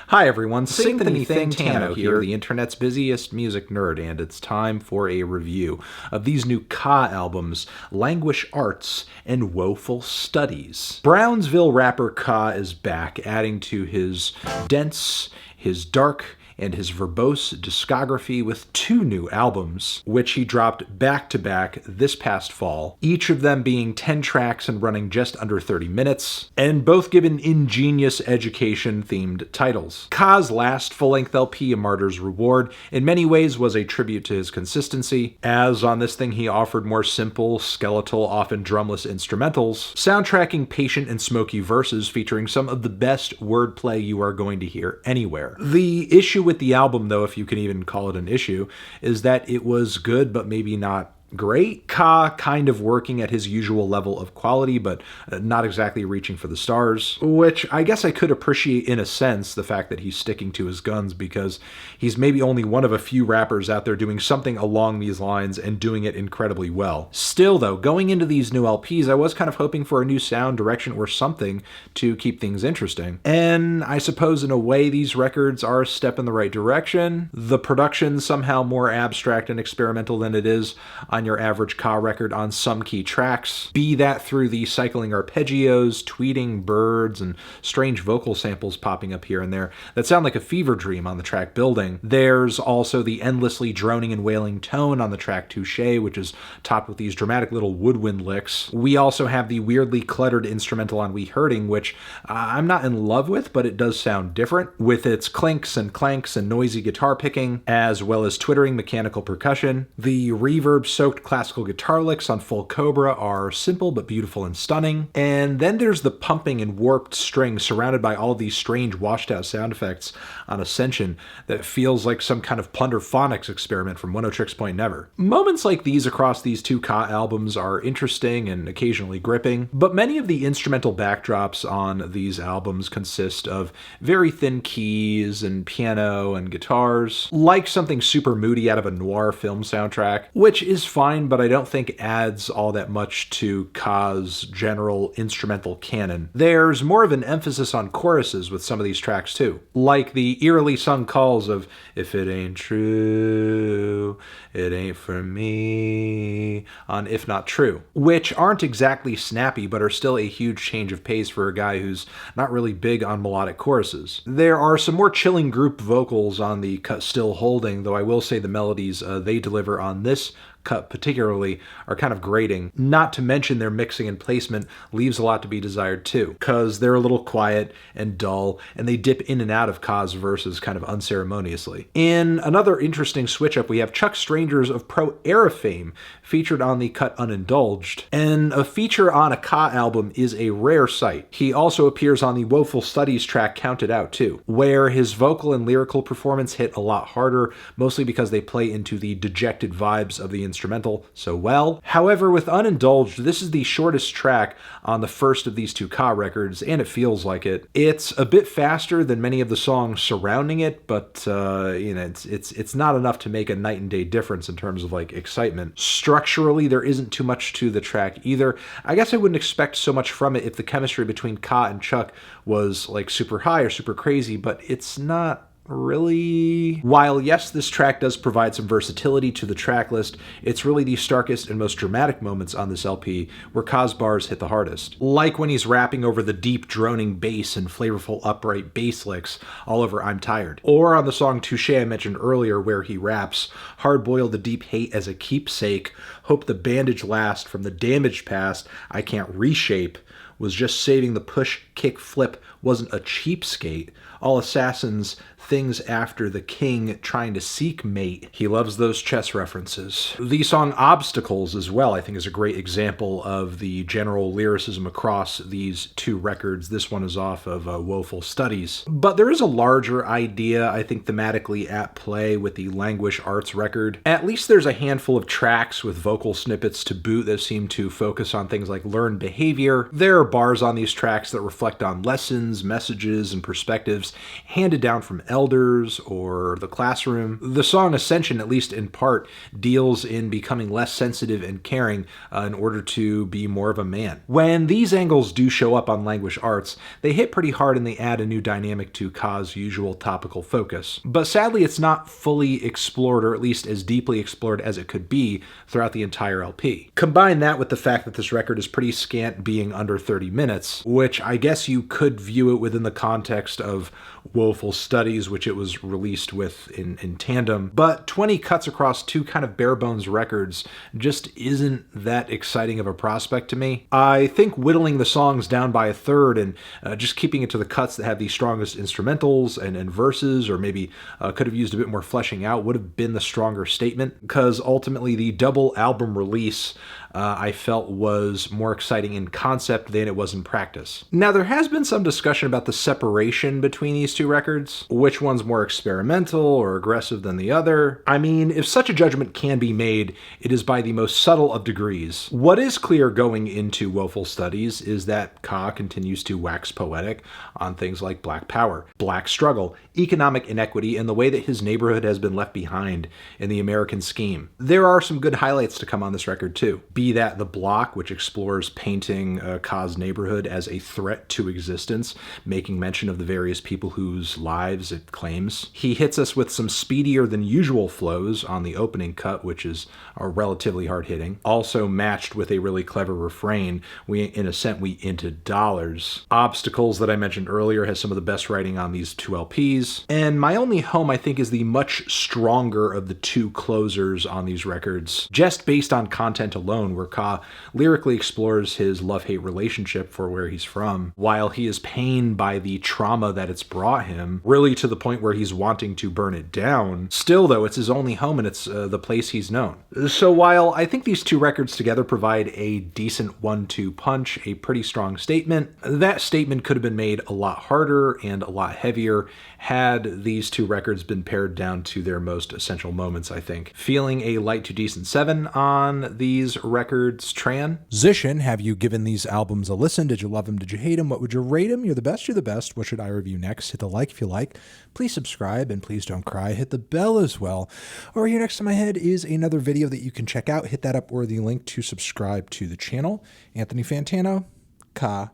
Hi everyone, Syncthony Thing Tano here, the internet's busiest music nerd, and it's time for a review of these new Ka albums, Languish Arts and Woeful Studies. Brownsville rapper Ka is back, adding to his dense, his dark, and his verbose discography with 2 new albums, which he dropped back-to-back this past fall, each of them being 10 tracks and running just under 30 minutes, and both given ingenious education-themed titles. Ka's last full-length LP, A Martyr's Reward, in many ways was a tribute to his consistency, as on this thing he offered more simple, skeletal, often drumless instrumentals, soundtracking patient and smoky verses featuring some of the best wordplay you are going to hear anywhere. The issue with the album, though, if you can even call it an issue, is that it was good but maybe not great. Ka kind of working at his usual level of quality, but not exactly reaching for the stars, which I guess I could appreciate in a sense, the fact that he's sticking to his guns, because he's maybe only one of a few rappers out there doing something along these lines and doing it incredibly well. Still though, going into these new LPs, I was kind of hoping for a new sound, direction, or something to keep things interesting. And I suppose in a way these records are a step in the right direction. The production somehow more abstract and experimental than it is on your average Ka record on some key tracks, be that through the cycling arpeggios, tweeting birds, and strange vocal samples popping up here and there that sound like a fever dream on the track Building. There's also the endlessly droning and wailing tone on the track Touche, which is topped with these dramatic little woodwind licks. We also have the weirdly cluttered instrumental on We Hurting, which I'm not in love with, but it does sound different, with its clinks and clanks and noisy guitar picking, as well as twittering mechanical percussion. The reverb-soaked classical guitar licks on Full COBRA are simple but beautiful and stunning. And then there's the pumping and warped strings surrounded by all these strange washed out sound effects on Ascension that feels like some kind of Plunderphonics experiment from One O Tricks Point Never. Moments like these across these 2 Ka albums are interesting and occasionally gripping, but many of the instrumental backdrops on these albums consist of very thin keys and piano and guitars, like something super moody out of a noir film soundtrack, which is fine, but I don't think adds all that much to Ka's general instrumental canon. There's more of an emphasis on choruses with some of these tracks too, like the eerily sung calls of "If it ain't true, it ain't for me" on If Not True, which aren't exactly snappy but are still a huge change of pace for a guy who's not really big on melodic choruses. There are some more chilling group vocals on the cut Still Holding, though I will say the melodies they deliver on this cut particularly are kind of grating. Not to mention their mixing and placement leaves a lot to be desired too, because they're a little quiet and dull, and they dip in and out of Ka's verses kind of unceremoniously. In another interesting switch-up, we have Chuck Strangers of Pro Era fame featured on the cut Unindulged, and a feature on a Ka album is a rare sight. He also appears on the Woeful Studies track Counted Out too, where his vocal and lyrical performance hit a lot harder, mostly because they play into the dejected vibes of the instrumental so well. However, with Unindulged, this is the shortest track on the first of these 2 Ka records, and it feels like it. It's a bit faster than many of the songs surrounding it, but it's not enough to make a night and day difference in terms of like excitement. Structurally, there isn't too much to the track either. I guess I wouldn't expect so much from it if the chemistry between Ka and Chuck was like super high or super crazy, but it's not really. While yes, this track does provide some versatility to the track list, it's really the starkest and most dramatic moments on this LP where Ka's bars hit the hardest. Like when he's rapping over the deep droning bass and flavorful upright bass licks all over I'm Tired. Or on the song Touche I mentioned earlier, where he raps, "Hard-boiled the deep hate as a keepsake, hope the bandage last from the damaged past, I can't reshape, was just saving the push, kick, flip, wasn't a cheapskate, all assassins, things after the king trying to seek mate." He loves those chess references. The song Obstacles as well, I think, is a great example of the general lyricism across these 2 records. This one is off of Woeful Studies. But there is a larger idea, I think, thematically at play with the Languish Arts record. At least there's a handful of tracks with vocal snippets to boot that seem to focus on things like learned behavior. There are bars on these tracks that reflect on lessons lessons, messages, and perspectives handed down from elders or the classroom. The song Ascension, at least in part, deals in becoming less sensitive and caring in order to be more of a man. When these angles do show up on Languish Arts, they hit pretty hard and they add a new dynamic to Ka's usual topical focus. But sadly, it's not fully explored, or at least as deeply explored as it could be throughout the entire LP. Combine that with the fact that this record is pretty scant, being under 30 minutes, which I guess you could view it within the context of Woeful Studies, which it was released with in tandem. But 20 cuts across two kind of bare bones records just isn't that exciting of a prospect to me. I think whittling the songs down by a third and just keeping it to the cuts that have the strongest instrumentals and verses, or maybe could have used a bit more fleshing out, would have been the stronger statement, because ultimately the double album release I felt was more exciting in concept than it was in practice. Now, there has been some discussion about the separation between these two records, which one's more experimental or aggressive than the other. I mean, if such a judgment can be made, it is by the most subtle of degrees. What is clear going into Woeful Studies is that Ka continues to wax poetic on things like Black power, Black struggle, economic inequity, and the way that his neighborhood has been left behind in the American scheme. There are some good highlights to come on this record too. Be that The Block, which explores painting Ka's neighborhood as a threat to existence, making mention of the various people whose lives it claims. He hits us with some speedier than usual flows on the opening cut, which is relatively hard-hitting. Also matched with a really clever refrain, we into dollars. Obstacles, that I mentioned earlier, has some of the best writing on these two LPs. And My Only Home, I think, is the much stronger of the two closers on these records, just based on content alone, where Ka lyrically explores his love-hate relationship for where he's from, while he is pained by the trauma that it's brought him, really to the point where he's wanting to burn it down. Still, though, it's his only home and it's the place he's known. So while I think these two records together provide a decent 1-2 punch, a pretty strong statement, that statement could have been made a lot harder and a lot heavier had these two records been pared down to their most essential moments, I think. Feeling a light to decent 7 on these records. Tran? Zishin, have you given these albums a listen? Did you love them? Did you hate them? What would you rate them? You're the best, you're the best. What should I review next? Hit the like if you like. Please subscribe, and please don't cry. Hit the bell as well. Over here next to my head is another video that you can check out. Hit that up or the link to subscribe to the channel. Anthony Fantano, Ka,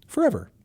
forever.